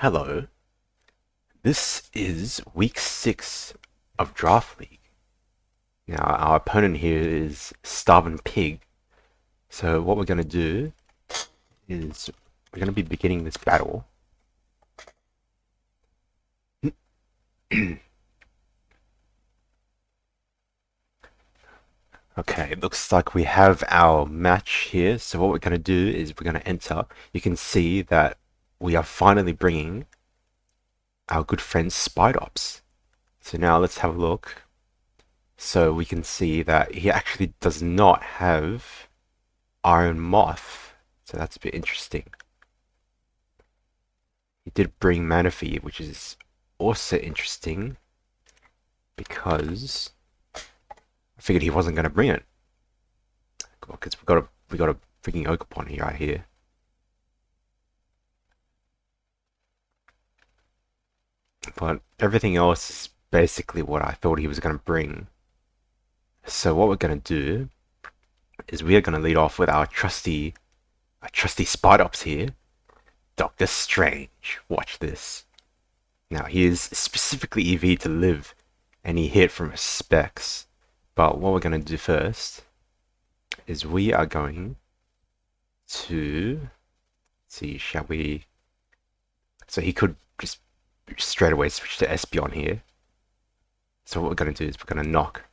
Hello, this is week 6 of Draft League. Now, our opponent here is Starvin Pig. So, what we're going to do is we're going to be beginning this battle. Okay, it looks like we have our match here. So, what we're going to do is we're going to enter. You can see that we are finally bringing our good friend Spidops. So, now let's have a look. So, we can see that he actually does not have Iron Moth, so that's a bit interesting. He did bring Manaphy, which is also interesting because I figured he wasn't going to bring it because we got a freaking Oakapon here right here. But everything else is basically what I thought he was going to bring. So what we're going to do is we are going to lead off with our trusty Spidops here. Doctor Strange. Watch this. Now, he is specifically EV to live, and he hit from his specs. But what we're going to do first is we are going to see, shall we? So he could just straight away switch to Espeon here. So what we're going to do is we're going to knock.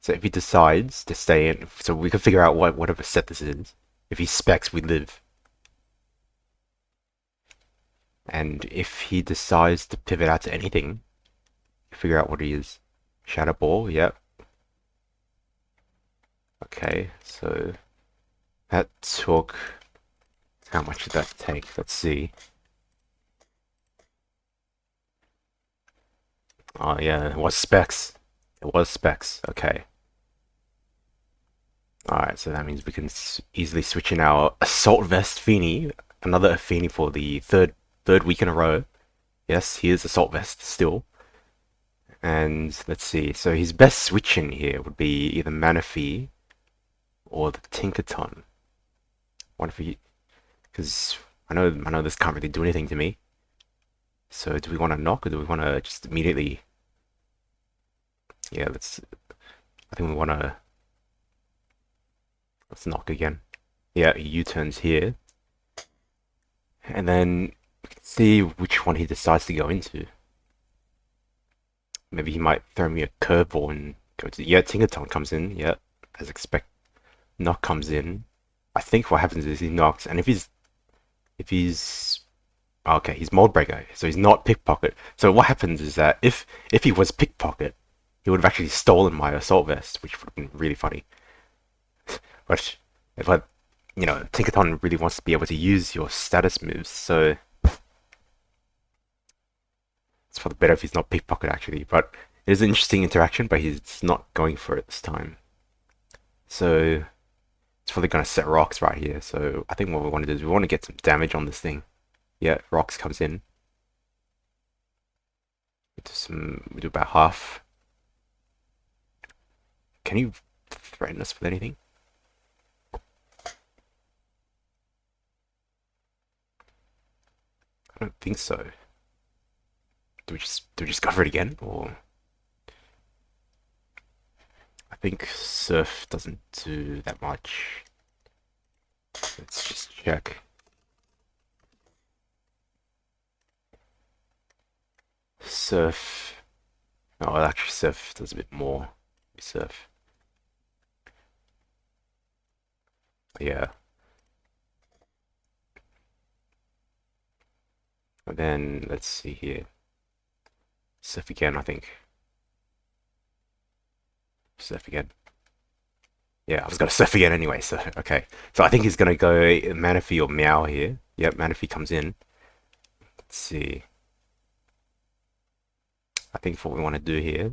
So if he decides to stay in, so we can figure out whatever set this is. If he specs, we live. And if he decides to pivot out to anything, figure out what he is. Shadow Ball, yep. Okay, so that took... How much did that take? Let's see. Oh yeah, it was specs. It was specs, okay. Alright, so that means we can easily switch in our Assault Vest Feeny. Another Feeny for the third week in a row. Yes, he is Assault Vest still. And let's see, so his best switch in here would be either Manaphy or the Tinkaton. What if he... Because I know this can't really do anything to me. So do we want to knock or do we want to just immediately... Yeah, I think we want to... Let's knock again. Yeah, he U-turns here. And then we can see which one he decides to go into. Maybe he might throw me a curveball and go to... Yeah, Tinkaton comes in. Yeah, as expected. Knock comes in. I think what happens is he knocks, and if he's okay, he's Mold Breaker, so he's not Pickpocket. So what happens is that if he was Pickpocket, he would have actually stolen my Assault Vest, which would have been really funny. But if Tinkaton really wants to be able to use your status moves, so it's for the better if he's not Pickpocket actually. But it is an interesting interaction, but he's not going for it this time. So it's probably going to set rocks right here. So I think what we want to do is we want to get some damage on this thing. Yeah, rocks comes in. We do about half. Can you threaten us with anything? I don't think so. Do we just cover it again, or I think Surf doesn't do that much. Let's just check. Surf. Oh, actually, Surf does a bit more. Surf. Yeah. And then let's see here. Surf again, I think. Surf again. Yeah, I was gonna surf again anyway, so okay. So I think he's gonna go Manaphy or Meow here. Yep, Manaphy comes in. Let's see. I think what we want to do here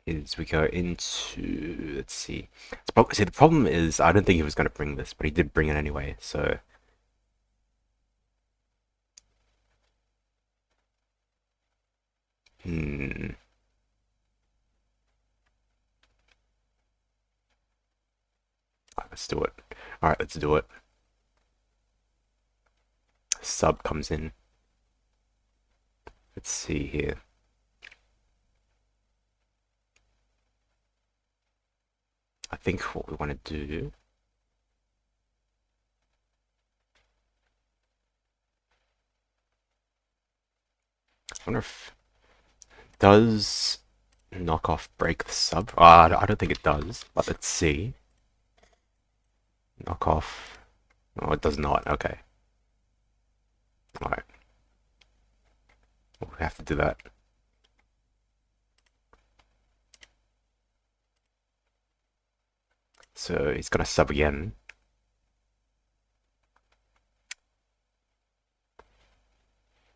is we go into, let's see. See, the problem is I don't think he was going to bring this, but he did bring it anyway, so... Let's do it. Alright, let's do it. Sub comes in. Let's see here. I think what we want to do. I wonder if does knockoff break the sub? I don't think it does, but let's see. Knockoff. Oh, it does not. Okay. Alright. We have to do that. So he's gonna sub again.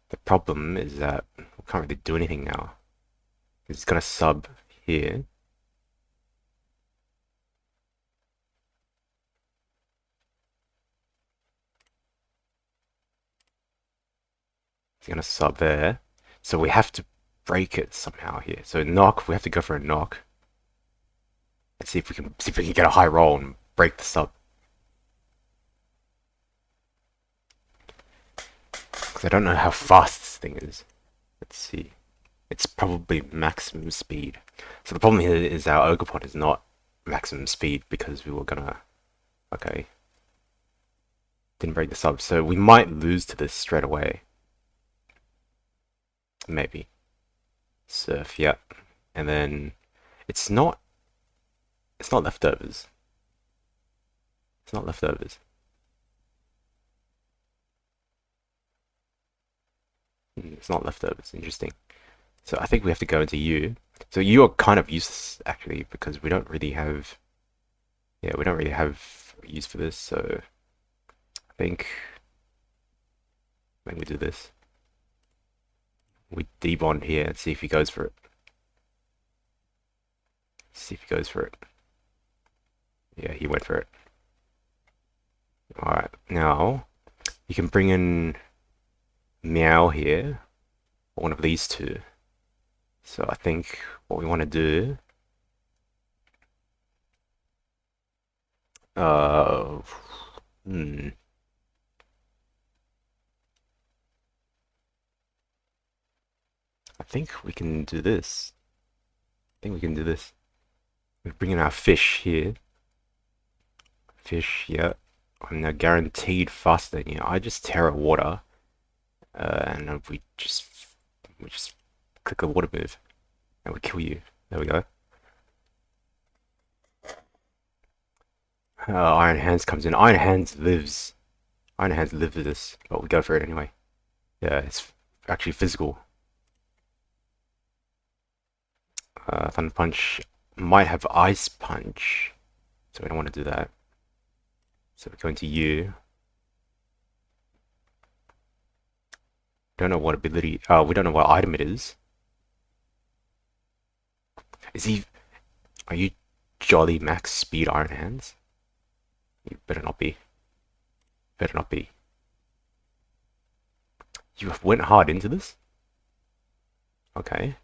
The problem is that we can't really do anything now. He's gonna sub here. He's gonna sub there. So we have to break it somehow here. So knock, we have to go for a knock. Let's see if we can get a high roll and break the sub. Because I don't know how fast this thing is. Let's see. It's probably maximum speed. So the problem here is our Ogerpon is not maximum speed because we were gonna... Okay. Didn't break the sub. So we might lose to this straight away. Maybe. Surf, yeah. And then it's not leftovers. It's not leftovers. It's not leftovers. Interesting. So I think we have to go into U. So U are kind of useless actually because we don't really have use for this. So I think when we do this, we debond here and see if he goes for it. See if he goes for it. Yeah, he went for it. Alright, now you can bring in Meow here, or one of these two. So I think what we want to do, uh, hmm. I think we can do this. I think we can do this. We bring in our fish here. Fish, yeah. I'm now guaranteed faster than you. I just Terra Water, and we just click the water move, and we kill you. There we go. Iron Hands comes in. Iron Hands lives. Iron Hands lives with this, but we go for it anyway. Yeah, it's actually physical. Thunder Punch might have Ice Punch, so we don't want to do that. So we're going to U. Don't know what ability. We don't know what item it is. Is he? Are you Jolly Max Speed Iron Hands? You better not be. Better not be. You went hard into this? Okay.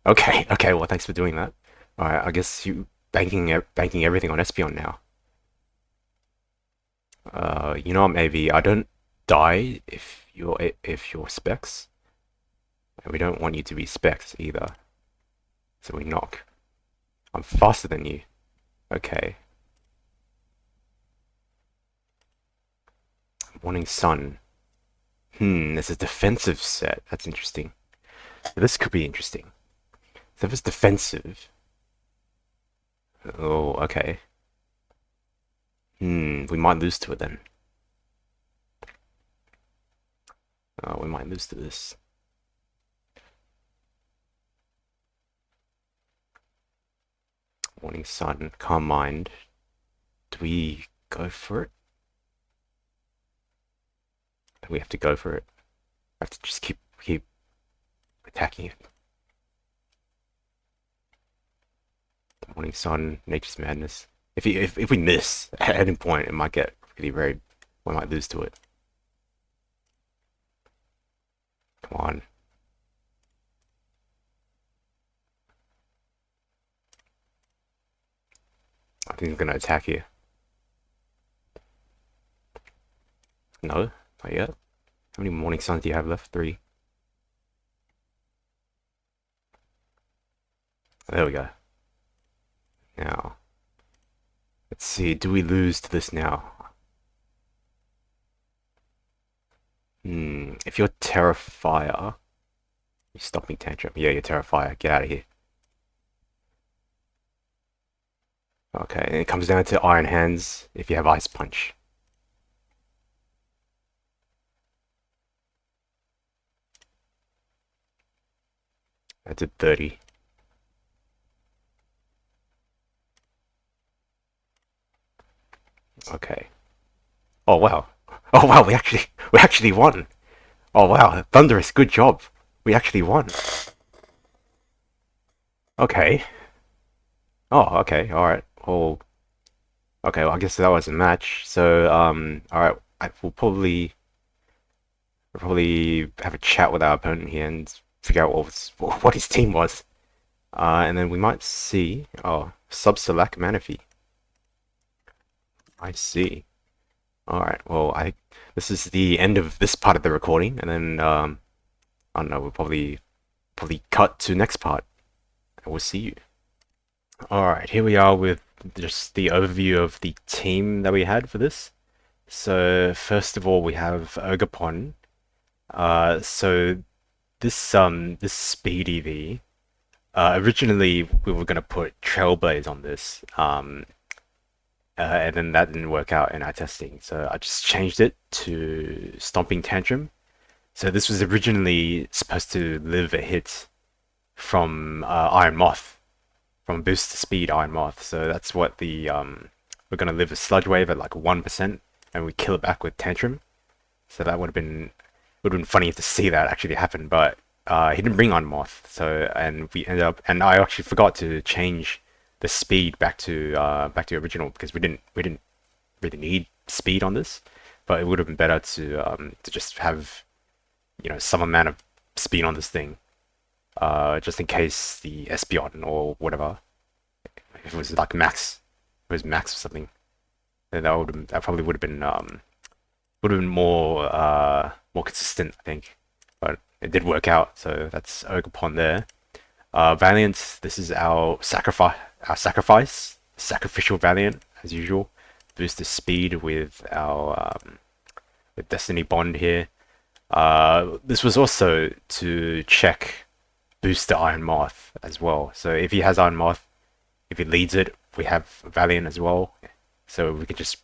Okay, okay, well thanks for doing that. Alright, I guess you banking everything on Espeon now. You know I'm AV. I don't die if you're Specs. And we don't want you to be Specs either. So we knock. I'm faster than you. Okay. Morning Sun. This is a defensive set. That's interesting. This could be interesting. So if it's defensive... Oh, okay. We might lose to it then. Oh, we might lose to this. Morning Sun, Calm Mind. Do we go for it? We have to go for it. I have to just keep attacking it. Morning Sun, Nature's Madness. If we miss at any point, it might get really we might lose to it. Come on. I think he's gonna attack here. No, not yet. How many morning suns do you have left? 3. There we go. Now, let's see. Do we lose to this now? If you're Terrifier, you're stopping Tantrum. Yeah, you're Terrifier. Get out of here. Okay, and it comes down to Iron Hands if you have Ice Punch. I did 30. Okay. Oh wow. Oh wow, we actually won. Oh wow, Thunderous, good job. We actually won. Okay. Oh, okay, alright. Oh, okay, well, I guess that was a match. So, alright, we'll probably have a chat with our opponent here and figure out what his team was. And then we might see, oh, sub-select Manaphy. I see. Alright, well, this is the end of this part of the recording, and then, I don't know, we'll probably cut to next part, and we'll see you. Alright, here we are with just the overview of the team that we had for this. So, first of all, we have Ogapon. So this speed EV, originally we were gonna put Trailblaze on this, and then that didn't work out in our testing, so I just changed it to Stomping Tantrum. So this was originally supposed to live a hit from Iron Moth, from boost to speed Iron Moth. So that's what we're gonna live a Sludge Wave at like 1%, and we kill it back with Tantrum. So that would have been funny to see that actually happen, but he didn't bring on Moth. So and we ended up, and I actually forgot to change the speed back to original because we didn't really need speed on this, but it would have been better to just have some amount of speed on this thing, just in case the Espeon or whatever, if it was like max, if it was max or something, then that probably would have been more consistent, I think. But it did work out, so that's Ogapon there. Valiant, this is our sacrificial Valiant, as usual. Boost the speed with our with Destiny Bond here. This was also to check boost the Iron Moth as well. So if he has Iron Moth, if he leads it, we have Valiant as well. So we just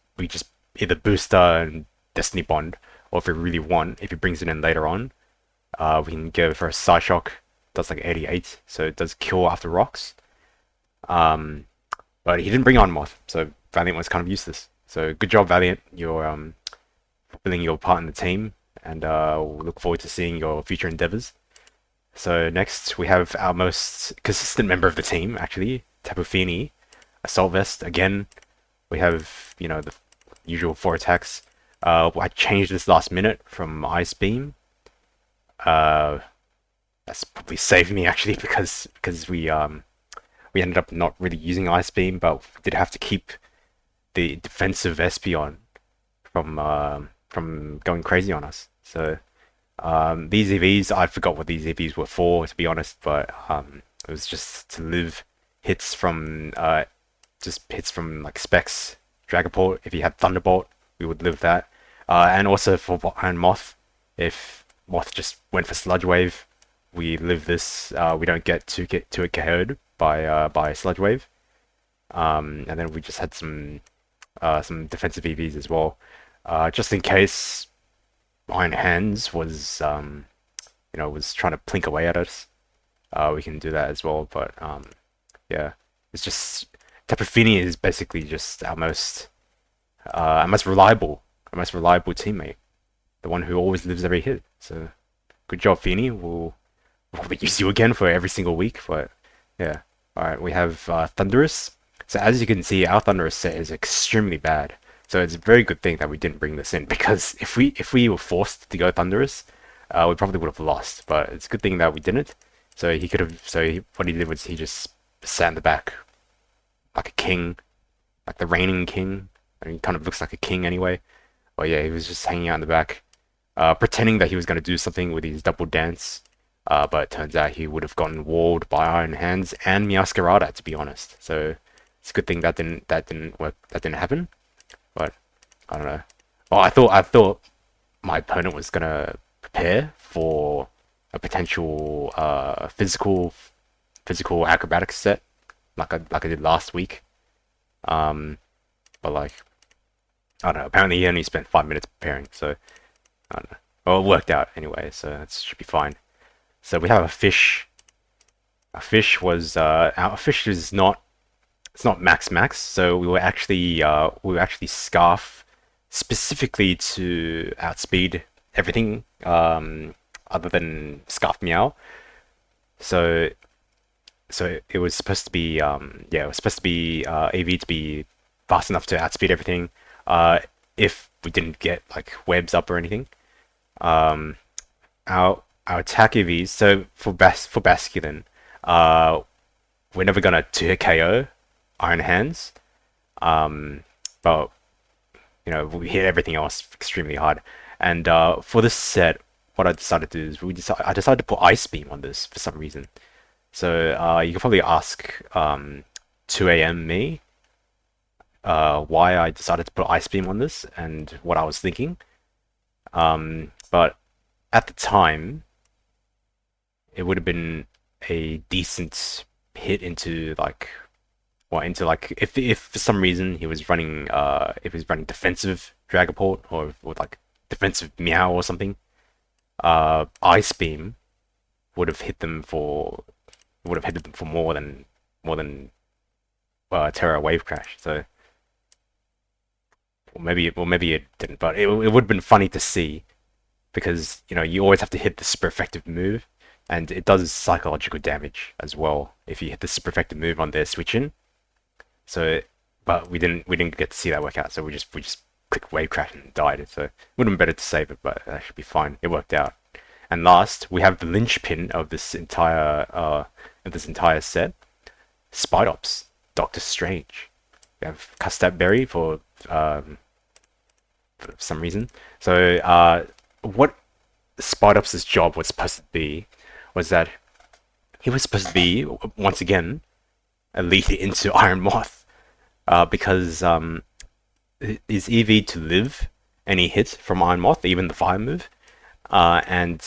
either booster and Destiny Bond, or if we really want, if he brings it in later on, we can go for a Psyshock. Does like 88, so it does kill after rocks. But he didn't bring on Moth, so Valiant was kind of useless. So good job, Valiant. You're fulfilling your part in the team, and we'll look forward to seeing your future endeavors. So next we have our most consistent member of the team, actually, Tapu Fini. Assault Vest again. We have the usual 4 attacks. I changed this last minute from Ice Beam. That's probably saved me actually because we ended up not really using Ice Beam, but we did have to keep the defensive Espeon from going crazy on us. So these EVs, I forgot what these EVs were for, to be honest, but it was just to live hits from like Specs, Dragapult. If you had Thunderbolt, we would live that, and also for Iron Moth, if Moth just went for Sludge Wave, we live this. We don't get to it KO'd by Sludge Wave, and then we just had some defensive EVs as well, just in case Iron Hands was was trying to plink away at us. We can do that as well, but yeah, it's just Tapu Fini is basically just our most reliable teammate, the one who always lives every hit. So good job, Fini. We'll probably use you again for every single week, but yeah. Alright, we have Thunderous. So as you can see, our Thunderous set is extremely bad. So it's a very good thing that we didn't bring this in, because if we were forced to go Thunderous, we probably would have lost. But it's a good thing that we didn't. So he could have. What he did was he just sat in the back like a king, like the reigning king. I mean, he kind of looks like a king anyway. But yeah, he was just hanging out in the back, pretending that he was gonna do something with his double dance. But it turns out he would have gotten walled by Iron Hands and Miascarada, to be honest. So it's a good thing that didn't work. That didn't happen. But I don't know. Oh, I thought my opponent was gonna prepare for a potential physical acrobatics set like I did last week. Um, but like I don't know. Apparently he only spent 5 minutes preparing, so I don't know. Well, it worked out anyway, so that should be fine. So we have a fish. A fish was our fish is not it's not max, so we were actually scarf specifically to outspeed everything other than scarf meow. So it was supposed to be yeah, it was supposed to be AV to be fast enough to outspeed everything uh if we didn't get like webs up or anything. Um our attack EVs, so for Basculin, uh we're never gonna 2-hit KO Iron Hands. Um but we hit everything else extremely hard. And for this set, what I decided to do is I decided to put Ice Beam on this for some reason. So you can probably ask 2 a.m. me why I decided to put Ice Beam on this and what I was thinking. But at the time, it would have been a decent hit into like if for some reason he was running if he was running defensive Dragapult or with like defensive Meow or something, Ice Beam would have hit them for more than Terra Wave Crash. So maybe it didn't, but it would have been funny to see because you always have to hit the super effective move, and it does psychological damage as well if you hit the super effective move on their switch in. So, but we didn't get to see that work out, so we just clicked Wave Crash and died. So it would have been better to save it, but that should be fine. It worked out. And last, we have the linchpin of this entire set, Spidops, Doctor Strange. We have Custap Berry for some reason. So what Spidops' job was supposed to be was that he was supposed to be once again a lead into Iron Moth, because his EV to live any hit from Iron Moth, even the fire move. And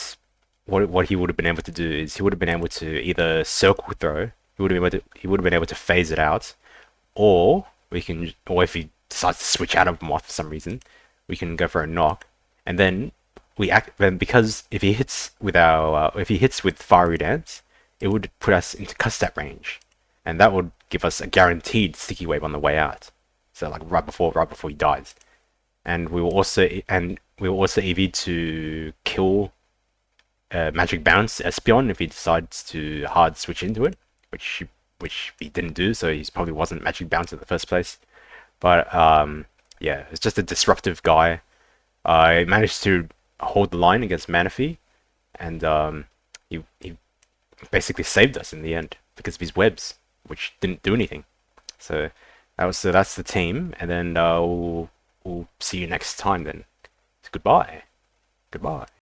what he would have been able to do is he would have been able to either circle throw, he would have been able to phase it out, or if he decides to switch out of Moth for some reason, we can go for a knock, and then because if he hits with Fiery Dance, it would put us into Custap range, and that would give us a guaranteed sticky wave on the way out. So like right before he dies, and we will also EV to kill Magic Bounce Espeon if he decides to hard switch into it, which he didn't do, so he probably wasn't Magic Bounce in the first place. But yeah, it's just a disruptive guy. I managed to hold the line against Manaphy, and he basically saved us in the end because of his webs, which didn't do anything. So that's the team, and then we'll see you next time. Then, goodbye. Goodbye.